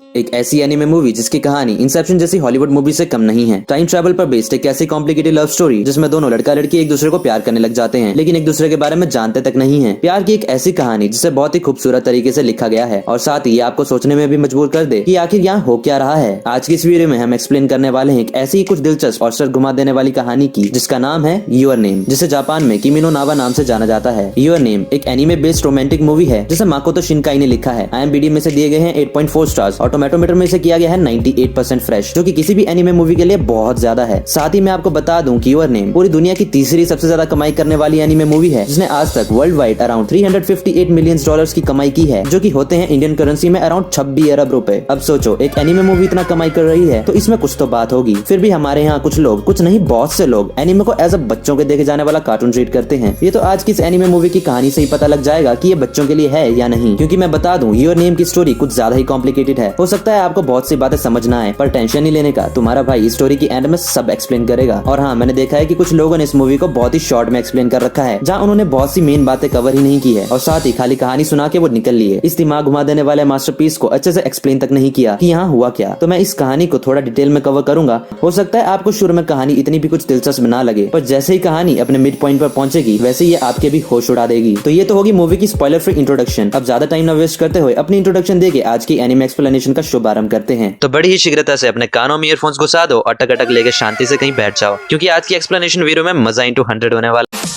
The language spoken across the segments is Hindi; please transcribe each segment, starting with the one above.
एक ऐसी एनिमे मूवी जिसकी कहानी इंसेप्शन जैसी हॉलीवुड मूवी से कम नहीं है। टाइम ट्रैवल पर बेस्ड एक ऐसी कॉम्प्लिकेटेड लव स्टोरी जिसमें दोनों लड़का लड़की एक दूसरे को प्यार करने लग जाते हैं, लेकिन एक दूसरे के बारे में जानते तक नहीं है। प्यार की एक ऐसी कहानी जिसे बहुत ही खूबसूरत तरीके से लिखा गया है और साथ ही ये आपको सोचने में भी मजबूर कर दे कि आखिर यहाँ हो क्या रहा है। आज की इस वीडियो में हम एक्सप्लेन करने वाले हैं एक ऐसी ही कुछ दिलचस्प और सर घुमा देने वाली कहानी की जिसका नाम है योर नेम, जिसे जापान में किमी नो नावा नाम से जाना जाता है। योर नेम एक एनिमे बेस्ड रोमांटिक मूवी है जिसे माकोतो शिनकाई ने लिखा है। IMDb में से दिए गए हैं 8.4 स्टार्स और टोमेटोमीटर में से किया गया है 98% फ्रेश, जो कि किसी भी एनिमे मूवी के लिए बहुत ज्यादा है। साथ ही मैं आपको बता दूं कि योर नेम पूरी दुनिया की तीसरी सबसे ज्यादा कमाई करने वाली एनिमे मूवी है, जिसने आज तक world wide around 358 million dollars की कमाई की है, जो कि होते हैं इंडियन करेंसी में अराउंड 26 अरब रुपए। अब सोचो, एक एनिमे मूवी इतना कमाई कर रही है तो इसमें कुछ तो बात होगी। फिर भी हमारे यहाँ कुछ लोग, कुछ नहीं बहुत से लोग, एनिमे को एज अ बच्चों के देखे जाने वाला कार्टून ट्रीट करते हैं। ये तो आज की इस एनिमे मूवी की कहानी से ही पता लग जाएगा कि ये बच्चों के लिए है या नहीं, क्योंकि मैं बता दूं योर नेम की स्टोरी कुछ ज्यादा ही कॉम्प्लिकेटेड है। हो सकता है आपको बहुत सी बातें समझ ना आए, पर टेंशन नहीं लेने का, तुम्हारा भाई स्टोरी की एंड में सब एक्सप्लेन करेगा। और हाँ, मैंने देखा है कि कुछ लोगों ने इस मूवी को बहुत ही शॉर्ट में एक्सप्लेन कर रखा है, जहाँ उन्होंने बहुत सी मेन बातें कवर ही नहीं की है और साथ ही खाली कहानी सुना के वो निकल लिए। इस दिमाग घुमा देने वाले मास्टरपीस को अच्छे से एक्सप्लेन तक नहीं किया कि यहाँ हुआ क्या। तो मैं इस कहानी को थोड़ा डिटेल में कवर करूंगा। हो सकता है आपको शुरू में कहानी इतनी भी कुछ दिलचस्प ना लगे, पर जैसे ही कहानी अपने मिड पॉइंट पर पहुंचेगी वैसे ये आपके भी होश उड़ा देगी। तो ये तो होगी मूवी की स्पॉइलर फ्री इंट्रोडक्शन। अब ज्यादा टाइम ना वेस्ट करते हुए अपनी इंट्रोडक्शन देके आज की एनिमे एक्सप्लेनेशन का शुभारंभ करते हैं। तो बड़ी ही शीघ्रता से अपने कानों में ईयरफोन्स घुसा दो और टक लेके शांति से कहीं बैठ जाओ, क्योंकि आज की एक्सप्लेनेशन वीडियो में मजा इंटू 100 होने वाला।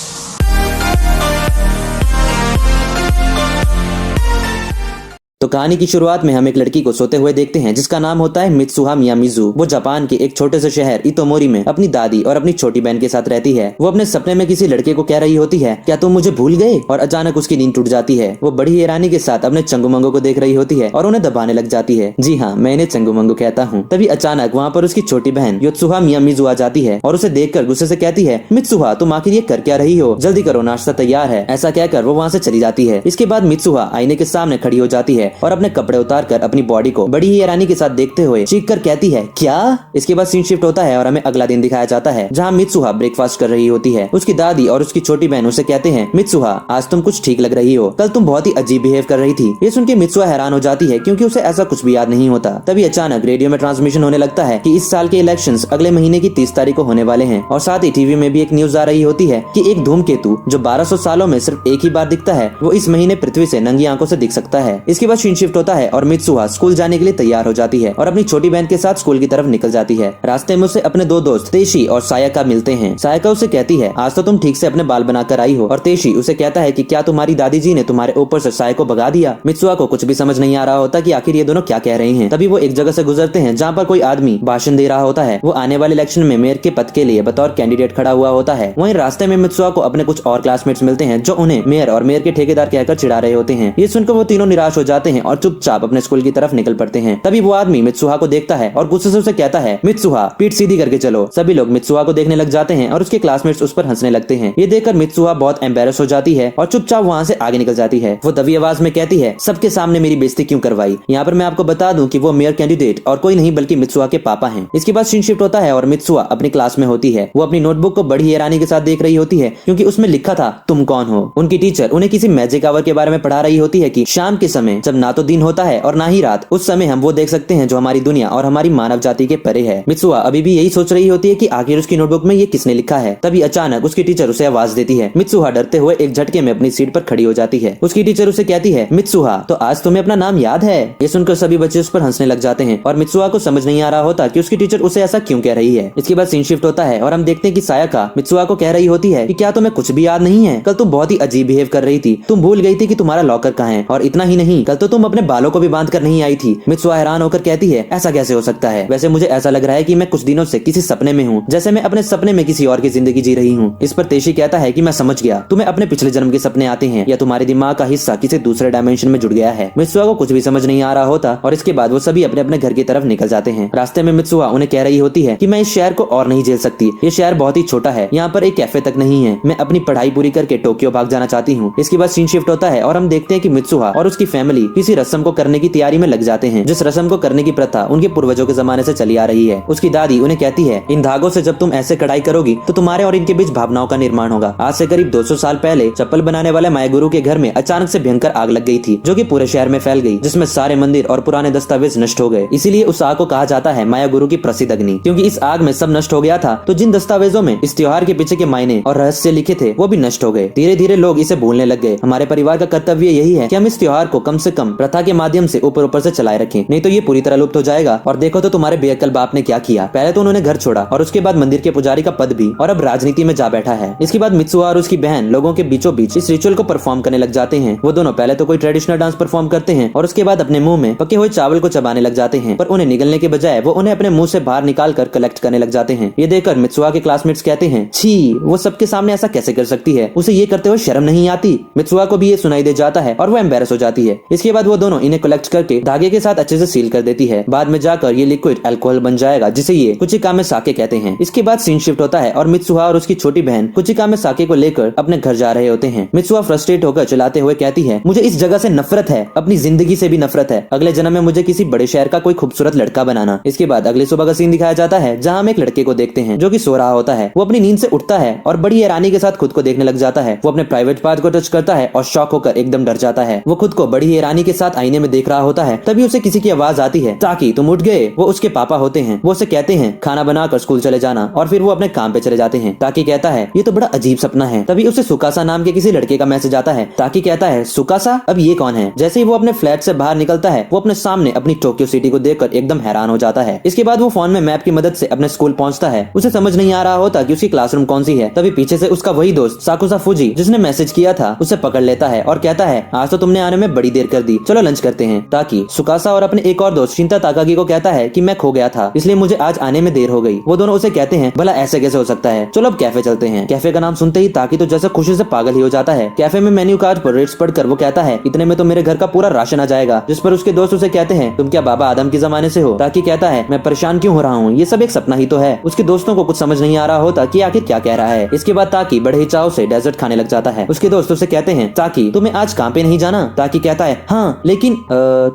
तो कहानी की शुरुआत में हम एक लड़की को सोते हुए देखते हैं जिसका नाम होता है मित्सुहा मियामिज़ू। वो जापान के एक छोटे से शहर इतोमोरी में अपनी दादी और अपनी छोटी बहन के साथ रहती है। वो अपने सपने में किसी लड़के को कह रही होती है, क्या तुम मुझे भूल गए? और अचानक उसकी नींद टूट जाती है। वो बड़ी हैरानी के साथ अपने चंगुमंगो को देख रही होती है और उन्हें दबाने लग जाती है। जी हाँ, मैं इन्हें चंगुमंगो कहता हूँ। तभी अचानक वहाँ पर उसकी छोटी बहन योत्सुहा मियामिज़ू आ जाती है और उसे देखकर गुस्से से कहती है, मित्सुहा तुम आखिर ये कर क्या रही हो? जल्दी करो, नाश्ता तैयार है। ऐसा कहकर वो वहाँ से चली जाती है। इसके बाद मित्सुहा आईने के सामने खड़ी हो जाती है और अपने कपड़े उतार कर अपनी बॉडी को बड़ी ही हैरानी के साथ देखते हुए चीख कर कहती है, क्या? इसके बाद सीन शिफ्ट होता है और हमें अगला दिन दिखाया जाता है, जहाँ मित्सुहा ब्रेकफास्ट कर रही होती है। उसकी दादी और उसकी छोटी बहन उसे कहते हैं, मित्सुहा आज तुम कुछ ठीक लग रही हो, कल तुम बहुत ही अजीब बिहेव कर रही थी। ये सुन के मित्सुहा हैरान हो जाती है क्योंकि उसे ऐसा कुछ भी याद नहीं होता। तभी अचानक रेडियो में ट्रांसमिशन होने लगता है कि इस साल के इलेक्शंस अगले महीने की 30 तारीख को होने वाले हैं और साथ ही टीवी में भी एक न्यूज आ रही होती है कि एक धूमकेतु जो 1200 सालों में सिर्फ एक ही बार दिखता है, वो इस महीने पृथ्वी से नंगी आंखों से दिख सकता है। इसके बाद सीन शिफ्ट होता है और मित्सुहा स्कूल जाने के लिए तैयार हो जाती है और अपनी छोटी बहन के साथ स्कूल की तरफ निकल जाती है। रास्ते में उसे अपने दो दोस्त तेशी और सायका मिलते हैं। सायका उसे कहती है, आज तो तुम ठीक से अपने बाल बनाकर आई हो। और तेशी उसे कहता है कि क्या तुम्हारी दादी जी ने तुम्हारे ऊपर से साय को भगा दिया? मित्सुहा को कुछ भी समझ नहीं आ रहा होता कि आखिर ये दोनों क्या कह रहे हैं। तभी वो एक जगह से गुजरते हैं जहाँ पर कोई आदमी भाषण दे रहा होता है। वो आने वाले इलेक्शन में मेयर के पद के लिए बतौर कैंडिडेट खड़ा हुआ होता है। वहीं रास्ते में मित्सुहा को अपने कुछ और क्लासमेट्स मिलते हैं जो उन्हें मेयर और मेयर के ठेकेदार कहकर चिढ़ा रहे होते हैं। ये सुनकर वो तीनों निराश हो जाते हैं और चुपचाप अपने स्कूल की तरफ निकल पड़ते हैं। तभी वो आदमी मित्सुहा को देखता है और गुस्से से उसे कहता है, मित्सुहा पीठ सीधी करके चलो। सभी लोग मित्सुहा को देखने लग जाते हैं और उसके क्लासमेट्स उस पर हंसने लगते हैं। ये देखकर मित्सुहा बहुत एम्बेरस हो जाती है और चुपचाप वहाँ से आगे निकल जाती है। वो दबी आवाज में कहती है, सबके सामने मेरी बेइज्जती क्यों करवाई? यहाँ पर मैं आपको बता दूं कि वो मेयर कैंडिडेट और कोई नहीं बल्कि मित्सुहा के पापा हैं। इसके बाद सीन शिफ्ट होता है और मित्सुहा अपनी क्लास में होती है। वो अपनी नोटबुक को बड़ी हैरानी के साथ देख रही होती है क्योंकि उसमें लिखा था, तुम कौन हो? उनकी टीचर उन्हें किसी मैजिक आवर के बारे में पढ़ा रही होती है कि शाम के समय जब ना तो दिन होता है और ना ही रात, उस समय हम वो देख सकते हैं जो हमारी दुनिया और हमारी मानव जाति के परे है। मित्सुहा अभी भी यही सोच रही होती है कि आखिर उसकी नोटबुक में ये किसने लिखा है। तभी अचानक उसकी टीचर उसे आवाज देती है। मित्सुहा डरते हुए एक झटके में अपनी सीट पर खड़ी हो जाती है। उसकी टीचर उसे कहती है, मित्सुहा तो आज तुम्हें अपना नाम याद है? ये सुनकर सभी बच्चे उस पर हंसने लग जाते हैं और मित्सुहा को समझ नहीं आ रहा होता कि उसकी टीचर उसे ऐसा क्यों कह रही है। इसके बाद सीन शिफ्ट होता है और हम देखते हैं कि सायका मित्सुहा को कह रही होती है कि क्या तुम्हें कुछ भी याद नहीं है? कल तुम बहुत ही अजीब बिहेव कर रही थी, तुम भूल गई थी कि तुम्हारा लॉकर कहाँ है। और इतना ही नहीं, कल तो तुम अपने बालों को भी बांध कर नहीं आई थी। मित्सुहा हैरान होकर कहती है, ऐसा कैसे हो सकता है? वैसे मुझे ऐसा लग रहा है कि मैं कुछ दिनों से किसी सपने में हूँ, जैसे मैं अपने सपने में किसी और की जिंदगी जी रही हूँ। इस पर तेशी कहता है कि मैं समझ गया, तुम्हें अपने पिछले जन्म के सपने आते हैं या तुम्हारे दिमाग का हिस्सा किसी दूसरे डायमेंशन में जुड़ गया है। मित्सुहा को कुछ भी समझ नहीं आ रहा होता और इसके बाद वो सभी अपने अपने घर की तरफ निकल जाते हैं। रास्ते में मित्सुहा उन्हें कह रही होती है कि मैं इस शहर को और नहीं झेल सकती, ये शहर बहुत ही छोटा है, यहाँ पर एक कैफे तक नहीं है, मैं अपनी पढ़ाई पूरी करके टोक्यो भाग जाना चाहती हूँ। इसके बाद सीन शिफ्ट होता है और हम देखते हैं कि मित्सुहा और उसकी फैमिली किसी रस्म को करने की तैयारी में लग जाते हैं, जिस रस्म को करने की प्रथा उनके पूर्वजों के जमाने से चली आ रही है। उसकी दादी उन्हें कहती है, इन धागों से जब तुम ऐसे कढ़ाई करोगी तो तुम्हारे और इनके बीच भावनाओं का निर्माण होगा। आज से करीब 200 साल पहले चप्पल बनाने वाले माया गुरु के घर में अचानक से भयंकर आग लग गई थी, जो कि पूरे शहर में फैल गई, जिसमें सारे मंदिर और पुराने दस्तावेज नष्ट हो गए। इसीलिए उस आग को कहा जाता है माया गुरु की प्रसिद्ध अग्नि, क्योंकि इस आग में सब नष्ट हो गया था। तो जिन दस्तावेजों में इस त्योहार के पीछे के मायने और रहस्य लिखे थे वो भी नष्ट हो गए। धीरे धीरे लोग इसे भूलने लग गए। हमारे परिवार का कर्तव्य यही है कि हम इस त्योहार को कम से कम प्रथा के माध्यम से ऊपर ऊपर से चलाए रखें, नहीं तो ये पूरी तरह लुप्त हो जाएगा। और देखो तो तुम्हारे बेअक्ल बाप ने क्या किया। पहले तो उन्होंने घर छोड़ा और उसके बाद मंदिर के पुजारी का पद भी, और अब राजनीति में जा बैठा है। इसके बाद मित्सुहा और उसकी बहन लोगों के बीचों बीच इस रिचुअल को परफॉर्म करने लग जाते हैं। वो दोनों पहले तो कोई ट्रेडिशनल डांस परफॉर्म करते हैं और उसके बाद अपने मुंह में पके हुए चावल को चबाने लग जाते हैं, पर उन्हें निगलने के बजाय वो उन्हें अपने मुंह से बाहर निकाल कर कलेक्ट करने लग जाते हैं। ये देखकर मित्सुहा के क्लासमेट्स कहते हैं, छी, वो सबके सामने ऐसा कैसे कर सकती है, उसे ये करते हुए शर्म नहीं आती। मित्सुहा को भी ये सुनाई दे जाता है और वो एम्बेरस हो जाती है। इसके बाद वो दोनों इन्हें कलेक्ट करके धागे के साथ अच्छे से सील कर देती है। बाद में जाकर ये लिक्विड अल्कोहल बन जाएगा, जिसे ये कुचिकामे साके कहते हैं। इसके बाद सीन शिफ्ट होता है और मित्सुहा और उसकी छोटी बहन कुचिकामे साके को लेकर अपने घर जा रहे होते हैं। मित्सुहा फ्रस्ट्रेट होकर चलाते हुए कहती है, मुझे इस जगह से नफरत है, अपनी जिंदगी से भी नफरत है। अगले जन्म में मुझे किसी बड़े शहर का कोई खूबसूरत लड़का बनाना। इसके बाद अगली सुबह का सीन दिखाया जाता है, जहाँ हम एक लड़के को देखते हैं जो कि सो रहा होता है। वो अपनी नींद से उठता है और बड़ी हैरानी के साथ खुद को देखने लग जाता है। वो अपने प्राइवेट पार्ट को टच करता है और शॉक होकर एकदम डर जाता है। वो खुद को बड़ी हैरानी के साथ आईने में देख रहा होता है। तभी उसे किसी की आवाज आती है, ताकि तुम उठ गए। वो उसके पापा होते हैं। वो उसे कहते हैं खाना बनाकर स्कूल चले जाना, और फिर वो अपने काम पे चले जाते हैं। ताकि कहता है, ये तो बड़ा अजीब सपना है। तभी उसे सुकासा नाम के किसी लड़के का मैसेज आता है। ताकि कहता है, सुकासा, अब ये कौन है? जैसे ही वो अपने फ्लैट से बाहर निकलता है, वो अपने सामने अपनी टोक्यो सिटी को देखकर एकदम हैरान हो जाता है। इसके बाद वो फोन में मैप की मदद से अपने स्कूल पहुंचता है। उसे समझ नहीं आ रहा होता कि उसकी क्लासरूम कौन सी है। तभी पीछे से उसका वही दोस्त साकुसा फूजी, जिसने मैसेज किया था, उसे पकड़ लेता है और कहता है, आज तो तुमने आने में बड़ी देर कर दी, चलो लंच करते हैं। ताकि सुकासा और अपने एक और दोस्त शिंता ताकागी को कहता है कि मैं खो गया था, इसलिए मुझे आज आने में देर हो गई। वो दोनों उसे कहते हैं, भला ऐसे कैसे हो सकता है, चलो अब कैफे चलते हैं। कैफे का नाम सुनते ही ताकि तो जैसे खुशी से पागल ही हो जाता है। कैफे में मेन्यू कार्ड पर रेट्स पढ़कर वो कहता है, इतने में तो मेरे घर का पूरा राशन आ जाएगा। जिस पर उसके दोस्त उसे कहते हैं, तुम क्या बाबा आदम के जमाने से हो? ताकि कहता है, मैं परेशान क्यों हो रहा हूँ, ये सब एक सपना ही तो है। उसके दोस्तों को कुछ समझ नहीं आ रहा होता कि आखिर क्या कह रहा है। इसके बाद ताकि बड़े ही चाव से डेजर्ट खाने लग जाता है। उसके दोस्त उसे कहते हैं, ताकि तुम्हें आज काम पे नहीं जाना? ताकि कहता है, हाँ, लेकिन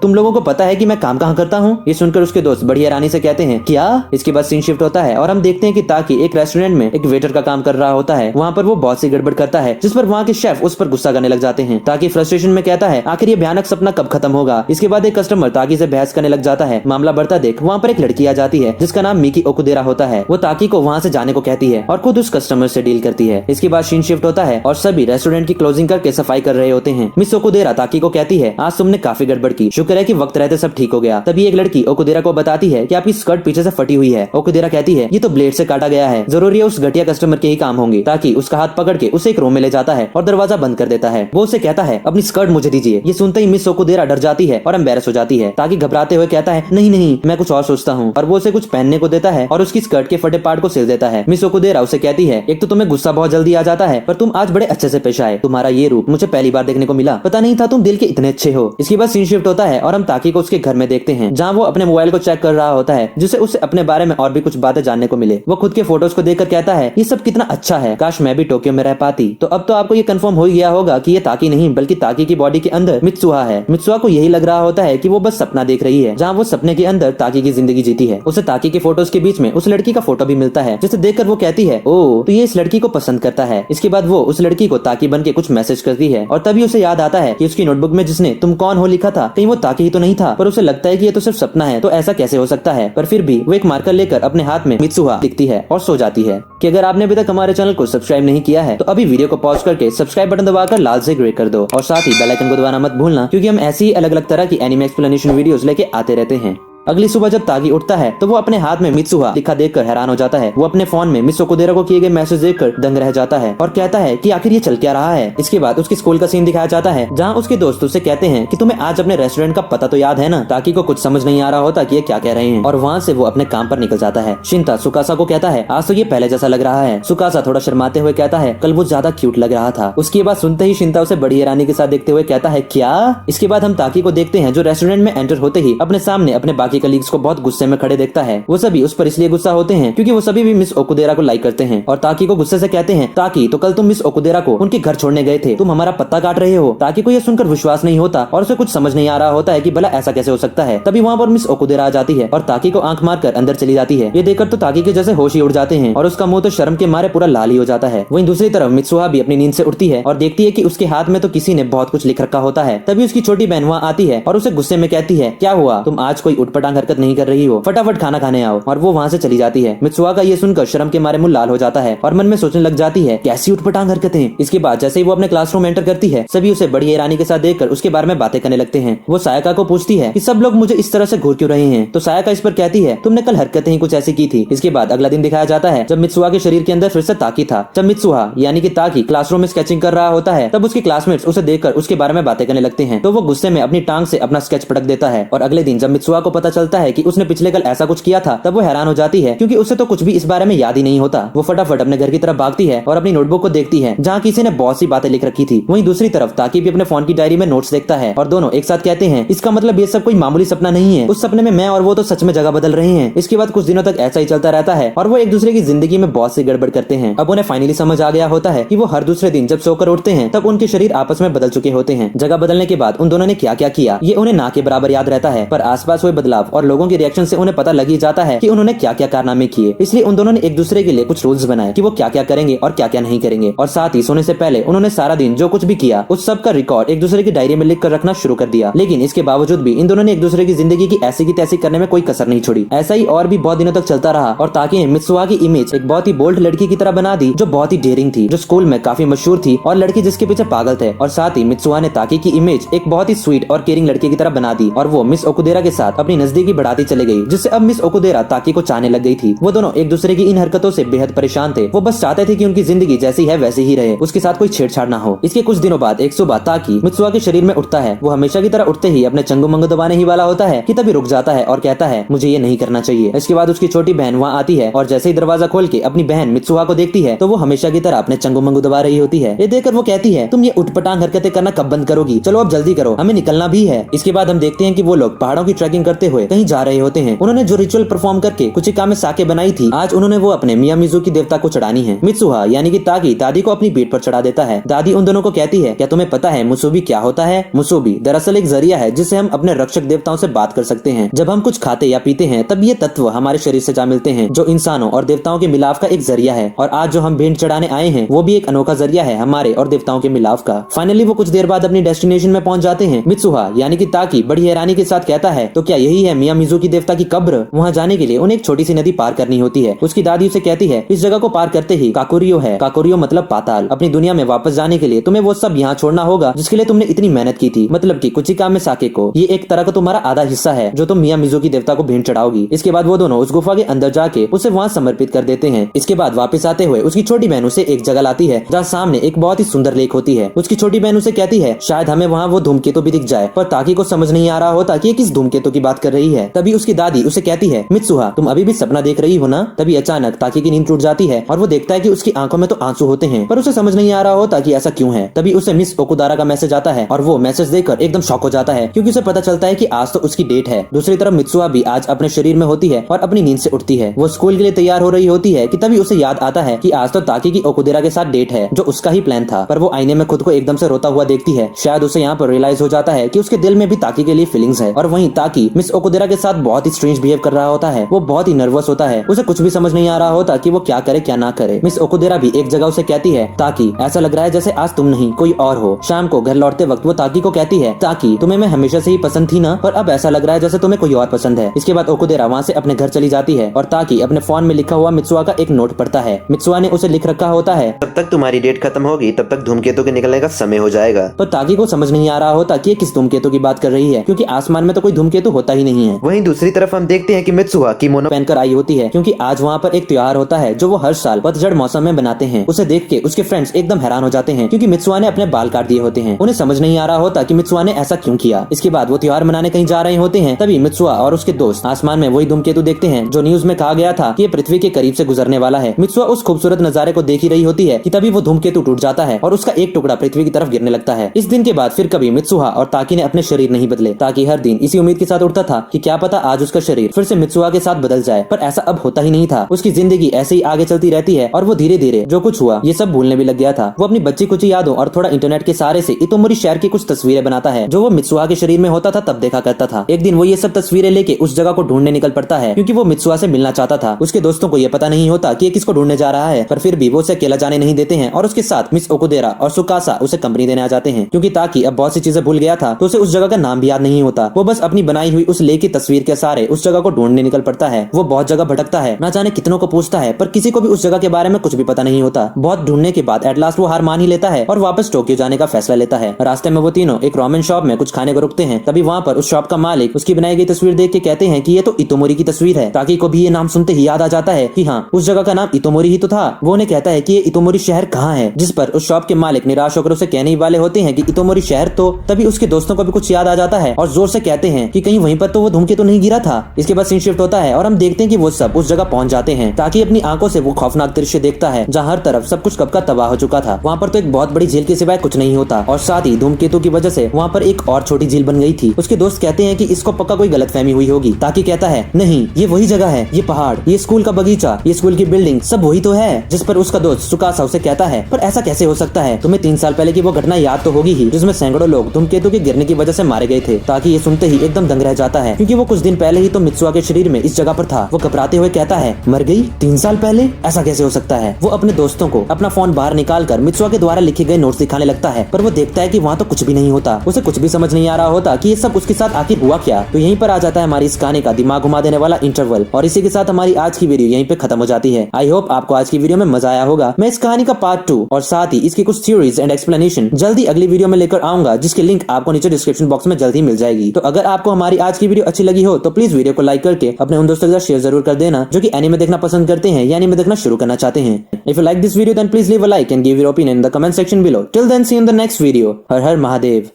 तुम लोगों को पता है कि मैं काम कहाँ करता हूँ? ये सुनकर उसके दोस्त बड़ी हैरानी से कहते हैं, क्या? इसके बाद सीन शिफ्ट होता है और हम देखते हैं कि ताकि एक रेस्टोरेंट में एक वेटर का काम कर रहा होता है। वहाँ पर वो बहुत सी गड़बड़ करता है, जिस पर वहाँ के शेफ उस पर गुस्सा करने लग जाते हैं। ताकि फ्रस्ट्रेशन में कहता है, आखिर ये भयानक सपना कब खत्म होगा? इसके बाद एक कस्टमर ताकि से बहस करने लग जाता है। मामला बढ़ता देख वहाँ पर एक लड़की आ जाती है, जिसका नाम मिकी ओकुदेरा होता है। वो ताकि को वहाँ से जाने को कहती है और खुद उस कस्टमर से डील करती है। इसके बाद सीन शिफ्ट होता है और सभी रेस्टोरेंट की क्लोजिंग करके सफाई कर रहे होते हैं। मिस ओकुदेरा ताकि को कहती है, आज तुमने काफी गड़बड़ की, शुक्र है कि वक्त रहते सब ठीक हो गया। तभी एक लड़की ओकुदेरा को बताती है कि आपकी स्कर्ट पीछे से फटी हुई है। ओकुदेरा कहती है, ये तो ब्लेड से काटा गया है, जरूरी है उस घटिया कस्टमर के ही काम होंगे। ताकि उसका हाथ पकड़ के उसे एक रूम में ले जाता है और दरवाजा बंद कर देता है। वो उसे कहता है, अपनी स्कर्ट मुझे दीजिए। ये सुनते ही मिस ओकुदेरा डर जाती है और एम्बेरस हो जाती है। ताकि घबराते हुए कहता है, नहीं नहीं, मैं कुछ और सोचता हूँ। और वो उसे कुछ पहनने को देता है और उसकी स्कर्ट के फटे पार्ट को सिल देता है। मिस ओकुदेरा उसे कहती है, एक तो तुम्हें गुस्सा बहुत जल्दी आ जाता है, पर तुम आज बड़े अच्छे से पेश आए। तुम्हारा ये रूप मुझे पहली बार देखने को मिला, पता नहीं था तुम दिल के इतने अच्छे हो। इसके बाद सीन शिफ्ट होता है और हम ताकि को उसके घर में देखते हैं, जहाँ वो अपने मोबाइल को चेक कर रहा होता है, जिससे उसे अपने बारे में और भी कुछ बातें जानने को मिले। वो खुद के फोटोज को देखकर कहता है, ये सब कितना अच्छा है, काश मैं भी टोक्यो में रह पाती। तो अब तो आपको ये कंफर्म हो गया होगा कि ये ताकि नहीं बल्कि ताकि की बॉडी के अंदर मित्सुहा है। मित्सुहा को यही लग रहा होता है कि वो बस सपना देख रही है, जहाँ वो सपने के अंदर ताकि की जिंदगी जीती है। उसे ताकि के फोटोज के बीच में उस लड़की का फोटो भी मिलता है, जिसे देखकर वो कहती है, ओ, तो ये इस लड़की को पसंद करता है। इसके बाद वो उस लड़की को ताकि बन के कुछ मैसेज करती है और तभी उसे याद आता है कि उसकी नोटबुक में जिसने तुम कौन हो लिखा था, कहीं वो ताकि ही तो नहीं था। पर उसे लगता है कि ये तो सिर्फ सपना है, तो ऐसा कैसे हो सकता है। पर फिर भी वो एक मार्कर लेकर अपने हाथ में मित्सुहा दिखती है और सो जाती है। कि अगर आपने अभी तक हमारे चैनल को सब्सक्राइब नहीं किया है तो अभी वीडियो को पॉज करके सब्सक्राइब बटन दबाकर लाल से ग्रे कर दो, और साथ ही बेल आइकन को दबाना मत भूलना, क्योंकि हम ऐसी ही अलग अलग तरह की एनिमे एक्सप्लेनेशन वीडियोस लेके आते रहते हैं। अगली सुबह जब तागी उठता है तो वो अपने हाथ में मित्सुहा लिखा देखकर हैरान हो जाता है। वो अपने फोन में मिस ओकुदेरा को किए गए मैसेज देखकर दंग रह जाता है और कहता है कि आखिर ये चल क्या रहा है। इसके बाद उसके स्कूल का सीन दिखाया जाता है, जहाँ उसके दोस्त उसे कहते हैं कि तुम्हें आज अपने रेस्टोरेंट का पता तो याद है ना। ताकि को कुछ समझ नहीं आ रहा होता कि ये क्या कह रहे हैं और वहाँ से वो अपने काम पर निकल जाता है। शिंता सुकासा को कहता है, आज तो ये पहले जैसा लग रहा है। सुकासा थोड़ा शर्माते हुए कहता है, कल वो ज्यादा क्यूट लग रहा था। उसकी बात सुनते ही शिंता उसे बड़ी हैरानी के साथ देखते हुए कहता है, क्या? इसके बाद हम ताकि को देखते हैं, जो रेस्टोरेंट में एंटर होते ही अपने सामने अपने बाकी बाकी कलीग्स को बहुत गुस्से में खड़े देखता है। वो सभी उस पर इसलिए गुस्सा होते हैं क्योंकि वो सभी भी मिस ओकुदेरा को लाइक करते हैं और ताकी को गुस्से से कहते हैं, ताकी तो कल तुम मिस ओकुदेरा को उनके घर छोड़ने गए थे, तुम हमारा पत्ता काट रहे हो। ताकी को यह सुनकर विश्वास नहीं होता और उसे कुछ समझ नहीं आ रहा होता है कि भला ऐसा कैसे हो सकता है। तभी वहाँ पर मिस ओकुदेरा आ जाती है और ताकी को आंख मारकर अंदर चली जाती है। ये देखकर तो ताकी के जैसे होश ही उड़ जाते हैं और उसका मुंह तो शर्म के मारे पूरा लाल ही हो जाता है। वहीं दूसरी तरफ मित्सुहा भी अपनी नींद से उठती है और देखती है कि उसके हाथ में तो किसी ने बहुत कुछ लिख रखा होता है। तभी उसकी छोटी बहन वहाँ आती है और उसे गुस्से में कहती है, क्या हुआ, तुम आज कोई उटपटांग हरकत नहीं कर रही हो, फटाफट खाना खाने आओ। और वो वहाँ से चली जाती है। मित्सुहा का ये सुनकर शर्म के मारे मुंह लाल हो जाता है और मन में सोचने लग जाती है, कैसी उटपटांग हरकतें। इसके बाद जैसे ही वो अपने क्लासरूम एंटर करती है, सभी उसे बड़ी हैरानी के साथ देखकर उसके बारे में बातें करने लगते हैं। वो सायका को पूछती है कि सब लोग मुझे इस तरह से घूर क्यों रहे हैं। तो सायका इस पर कहती है, तुमने कल हरकतें ही कुछ ऐसी की थी। इसके बाद अगला दिन दिखाया जाता है जब मित्सुहा के शरीर के अंदर फिर से ताकी था। जब मित्सुहा यानी कि ताकी क्लासरूम में स्केचिंग कर रहा होता है, तब उसके क्लासमेट्स उसे देखकर उसके बारे में बातें करने लगते हैं। तो वो गुस्से में अपनी टांग से अपना स्केच पटक देता है। और अगले दिन जब मित्सुहा को पता चलता है कि उसने पिछले कल ऐसा कुछ किया था, तब वो हैरान हो जाती है क्योंकि उसे तो कुछ भी इस बारे में याद ही नहीं होता। वो फटाफट अपने घर की तरफ भागती है और अपनी नोटबुक को देखती है जहाँ किसी ने बहुत सी बातें लिख रखी थी। वहीं दूसरी तरफ ताकी भी अपने फोन की डायरी में नोट्स देखता है और दोनों एक साथ कहते हैं, इसका मतलब ये सब कोई मामूली सपना नहीं है। उस सपने में मैं और वो तो सच में जगह बदल रहे हैं। इसके बाद कुछ दिनों तक ऐसा ही चलता रहता है और वो एक दूसरे की जिंदगी में बहुत सी गड़बड़ करते हैं। अब उन्हें फाइनली समझ आ गया होता है कि वो हर दूसरे दिन जब सोकर उठते हैं तब उनके शरीर आपस में बदल चुके होते हैं। जगह बदलने के बाद उन दोनों ने क्या क्या किया ये उन्हें ना के बराबर याद रहता है, पर आसपास हुए बदलाव और लोगों के रिएक्शन से उन्हें पता लग ही जाता है कि उन्होंने क्या क्या कारनामे किए। इसलिए उन दोनों ने एक दूसरे के लिए कुछ रूल्स बनाए कि वो क्या क्या करेंगे और क्या क्या नहीं करेंगे। और साथ ही सोने से पहले उन्होंने सारा दिन जो कुछ भी किया उस सब का रिकॉर्ड एक दूसरे की डायरी में लिख कर रखना शुरू कर दिया। लेकिन इसके बावजूद भी इन दोनों ने एक दूसरे की जिंदगी की ऐसी की तैसी करने में कोई कसर नहीं छोड़ी। ऐसा ही और भी बहुत दिनों तक चलता रहा और ताकि मित्सुहा की इमेज एक बहुत ही बोल्ड लड़की की तरह बना दी, जो बहुत ही डेयरिंग थी, जो स्कूल में काफी मशहूर थी और लड़की जिसके पीछे पागल थे। और साथ ही मित्सुहा ने ताकी की इमेज एक बहुत ही स्वीट और केयरिंग लड़की की तरह बना दी और वो मिस ओकुदेरा के साथ अपनी नजदीकी बढ़ाती चली गई, जिससे अब मिस ओकुदेरा ताकी को चाहने लग गई थी। वो दोनों एक दूसरे की इन हरकतों से बेहद परेशान थे। वो बस चाहते थे कि उनकी जिंदगी जैसी है वैसी ही रहे, उसके साथ कोई छेड़छाड़ ना हो। इसके कुछ दिनों बाद एक सुबह ताकी मित्सुहा के शरीर में उठता है। वो हमेशा की तरह उठते ही अपने चंगू मंगू दबाने ही वाला होता है कि तभी रुक जाता है और कहता है, मुझे ये नहीं करना चाहिए। इसके बाद उसकी छोटी बहन वहाँ आती है और जैसे ही दरवाजा खोल के अपनी बहन मित्सुहा को देखती है तो वो हमेशा की तरह अपने चंगू मंगू दबा रही होती है। ये देखकर वो कहती है, तुम ये उटपटांग हरकतें करना कब बंद करोगी, चलो अब जल्दी करो, हमें निकलना भी है। इसके बाद हम देखते हैं कि वो लोग पहाड़ों की ट्रैकिंग करते हुए कहीं जा रहे होते हैं। उन्होंने जो रिचुअल परफॉर्म करके कुचिका में साके बनाई थी, आज उन्होंने वो अपने मियामिज़ू की देवता को चढ़ानी है। मित्सुहा यानी कि ताकी दादी को अपनी पीठ पर चढ़ा देता है। दादी उन दोनों को कहती है, क्या तुम्हें पता है मुसुबी क्या होता है? मुसुबी दरअसल एक जरिया है जिससे हम अपने रक्षक देवताओं से बात कर सकते हैं। जब हम कुछ खाते या पीते हैं तब ये तत्व हमारे शरीर से जा मिलते हैं, जो इंसानों और देवताओं के मिलाप का एक जरिया है। और आज जो हम भेंट चढ़ाने आए हैं वो भी एक अनोखा जरिया है हमारे और देवताओं के मिलाप का। फाइनली वो कुछ देर बाद अपनी डेस्टिनेशन में पहुंच जाते हैं। मित्सुहा यानी कि ताकी बड़ी हैरानी के साथ कहता है, तो क्या यही है मियामिज़ू की देवता की कब्र? वहाँ जाने के लिए उन्हें एक छोटी सी नदी पार करनी होती है। उसकी दादी उसे कहती है, इस जगह को पार करते ही काकुरियो है। काकुरियो मतलब पाताल। अपनी दुनिया में वापस जाने के लिए तुम्हें वो सब यहाँ छोड़ना होगा जिसके लिए तुमने इतनी मेहनत की थी, मतलब कि कुचिका में साके को। ये एक तरह का तुम्हारा आधा हिस्सा है जो तुम मियामिज़ू की देवता को भेंट चढ़ाओगी। इसके बाद वो दोनों उस गुफा के अंदर जाके उसे वहाँ समर्पित कर देते हैं। इसके बाद वापस आते हुए उसकी छोटी बहन उसे एक जगह लाती है जहाँ सामने एक बहुत ही सुंदर लेक होती है। उसकी छोटी बहन उसे कहती है, शायद हमें वहाँ वो धूमकेतु भी दिख जाए, पर ताकी को समझ नहीं आ रहा होता कि ये किस धूमकेतु की बात कर रही है। तभी उसकी दादी उसे कहती है, मित्सुहा तुम अभी भी सपना देख रही हो ना? तभी अचानक ताकी की नींद टूट जाती है और वो देखता है कि उसकी आंखों में तो आंसू होते हैं, पर उसे समझ नहीं आ रहा होता कि ऐसा क्यों है। तभी उसे मिस ओकुदारा का मैसेज आता है और वो मैसेज देखकर एकदम शॉक हो जाता है क्योंकि उसे पता चलता है कि आज तो उसकी डेट है। दूसरी तरफ मित्सुहा भी आज अपने शरीर में होती है और अपनी नींद से उठती है। वो स्कूल के लिए तैयार हो रही होती है कि तभी उसे याद आता है कि आज तो ताकी की ओकुदेरा के साथ डेट है, जो उसका ही प्लान था। पर वो आईने में खुद को एकदम से रोता हुआ देखती है। शायद उसे यहाँ पर रियलाइज हो जाता है कि उसके दिल में भी ताकी के लिए फीलिंग्स है। और वहीं ताकी मिस ओकुदेरा के साथ बहुत ही स्ट्रेंज बिहेव कर रहा होता है। वो बहुत ही नर्वस होता है, उसे कुछ भी समझ नहीं आ रहा होता कि वो क्या करे क्या ना करे। मिस ओकुदेरा भी एक जगह उसे कहती है, ताकी ऐसा लग रहा है जैसे आज तुम नहीं कोई और हो। शाम को घर लौटते वक्त वो ताकी को कहती है, ताकी तुम्हें मैं हमेशा से ही पसंद थी ना, पर अब ऐसा लग रहा है जैसे तुम्हें कोई और पसंद है। इसके बाद ओकुदेरा वहाँ से अपने घर चली जाती है और ताकी अपने फोन में लिखा हुआ मित्सुहा का एक नोट पढ़ता है। मित्सुहा ने उसे लिख रखा होता है, तब तक तुम्हारी डेट खत्म होगी तब तक धूमकेतु के निकलने का समय हो जाएगा। पर ताकी को समझ नहीं आ रहा होता कि ये किस धूमकेतु की बात कर रही है, क्योंकि आसमान में तो कोई धूमकेतु होता ही नहीं है। वहीं दूसरी तरफ हम देखते हैं कि मित्सुहा किमोनो पहनकर आई होती है क्योंकि आज वहाँ पर एक त्योहार होता है जो वो हर साल पतझड़ मौसम में बनाते हैं। उसे देख के उसके फ्रेंड्स एकदम हैरान हो जाते हैं क्योंकि मित्सुहा ने अपने बाल काट दिए होते हैं। उन्हें समझ नहीं आ रहा होता कि मित्सुहा ने ऐसा क्यों किया। इसके बाद वो त्योहार मनाने कहीं जा रहे होते हैं। तभी मित्सुहा और उसके दोस्त आसमान में वही धूमकेतु देखते हैं जो न्यूज में कहा गया था कि ये पृथ्वी के करीब से गुजरने वाला है। मित्सुहा उस खूबसूरत नजारे को देख ही रही होती है कि तभी वो धूमकेतु टूट जाता है और उसका एक टुकड़ा पृथ्वी की तरफ गिरने लगता है। इस दिन के बाद फिर कभी मित्सुहा और ताकी ने अपने शरीर नहीं बदले। ताकी हर दिन इसी उम्मीद के साथ उठता था कि क्या पता आज उसका शरीर फिर से मित्सुहा के साथ बदल जाए, पर ऐसा अब होता ही नहीं था। उसकी जिंदगी ऐसे ही आगे चलती रहती है और वो धीरे धीरे जो कुछ हुआ ये सब भूलने भी लग गया था। वो अपनी बच्ची कुछ यादों और थोड़ा इंटरनेट के सहारे से इतोमोरी शहर की कुछ तस्वीरें बनाता है जो वो मित्सुहा के शरीर में होता था तब देखा करता था। एक दिन वो ये सब तस्वीरें लेके उस जगह को ढूंढने निकल पड़ता है क्योंकि वो मित्सुहा से मिलना चाहता था। उसके दोस्तों को ये पता नहीं होता कि ये किसको ढूंढने जा रहा है, पर फिर भी वो उसे अकेला जाने नहीं देते हैं और उसके साथ मिस ओकुदेरा और सुकासा उसे कंपनी देने आ जाते हैं क्योंकि ताकि अब बहुत सी चीजें भूल गया था तो उसे उस जगह का नाम भी याद नहीं होता। वो बस अपनी बनाई हुई उस लेक की तस्वीर के सहारे उस जगह को ढूंढने निकल पड़ता है। वो बहुत जगह भटकता है, ना जाने कितनों को पूछता है, पर किसी को भी उस जगह के बारे में कुछ भी पता नहीं होता। बहुत ढूंढने के बाद एट लास्ट वो हार मान ही लेता है और वापस टोक्यो जाने का फैसला लेता है। रास्ते में वो तीनों एक रामेन शॉप में कुछ खाने को रुकते हैं। तभी वहाँ पर उस शॉप का मालिक उसकी बनाई गई तस्वीर देख के कहते हैं कि ये तो इतोमोरी की तस्वीर है। ताकि को भी ये नाम सुनते ही याद आ जाता है कि हाँ उस जगह का नाम इतोमोरी ही तो था। वो उन्हें कहता है कि ये इतोमोरी शहर कहाँ है, जिस पर उस शॉप के मालिक निराश होकर उसे कहने ही वाले होते हैं कि इतोमोरी शहर तो। तभी उसके दोस्तों को भी कुछ याद आ जाता है और जोर से कहते हैं कि कहीं वहीं पर तो वो धूमकेतु नहीं गिरा था। इसके बाद सीन शिफ्ट होता है और हम देखते हैं कि वो सब उस जगह पहुंच जाते हैं। ताकि अपनी आंखों से वो खौफनाक दृश्य देखता है जहाँ हर तरफ सब कुछ कब का तबाह हो चुका था। वहाँ पर तो एक बहुत बड़ी झील के सिवाय कुछ नहीं होता और साथ ही धूमकेतु की वजह से वहाँ पर एक और छोटी झील बन गई थी। उसके दोस्त कहते हैं कि इसको पक्का कोई गलतफहमी हुई होगी। ताकि कहता है नहीं ये वही जगह है, ये पहाड़, ये स्कूल का बगीचा, ये स्कूल की बिल्डिंग सब वही तो है। जिस पर उसका दोस्त सुकासा उसे कहता है पर ऐसा कैसे हो सकता है, तुम्हें 3 साल पहले की वो घटना याद तो होगी ही जिसमें सैकड़ों लोग धूमकेतु के गिरने की वजह से मारे गए थे। ताकि ये सुनते ही एकदम दंग रह जाता है क्योंकि वो कुछ दिन पहले ही तो मित्सुहा के शरीर में इस जगह पर था। वो घबराते हुए कहता है मर गई 3 साल पहले, ऐसा कैसे हो सकता है। वो अपने दोस्तों को अपना फोन बाहर निकाल कर मित्सुहा के द्वारा लिखे गए नोट्स दिखाने लगता है, पर वो देखता है कि वहाँ तो कुछ भी नहीं होता। उसे कुछ भी समझ नहीं आ रहा होता कि ये सब उसके साथ आखिर हुआ क्या। तो यहीं पर आ जाता है हमारी इस कहानी का दिमाग घुमा देने वाला इंटरवल और इसी के साथ हमारी आज की वीडियो यहीं पे खत्म हो जाती है। आई होप आपको आज की वीडियो में मजा आया होगा। मैं इस कहानी का पार्ट 2 और साथ ही इसकी कुछ थ्योरीज एंड एक्सप्लेनेशन जल्दी अगली वीडियो में लेकर आऊंगा, जिसकी लिंक आपको नीचे डिस्क्रिप्शन बॉक्स में जल्दी मिल जाएगी। तो अगर आपको हमारी आज की वीडियो अच्छी लगी हो तो प्लीज वीडियो को लाइक करके अपने उन दोस्तों के साथ शेयर जरूर कर देना जो कि एनीमे देखना पसंद करते हैं या एनीमे देखना शुरू करना चाहते हैं। If you like this video then please leave a like and give your opinion in the comment section below. Till then see you in the next video. हर हर महादेव।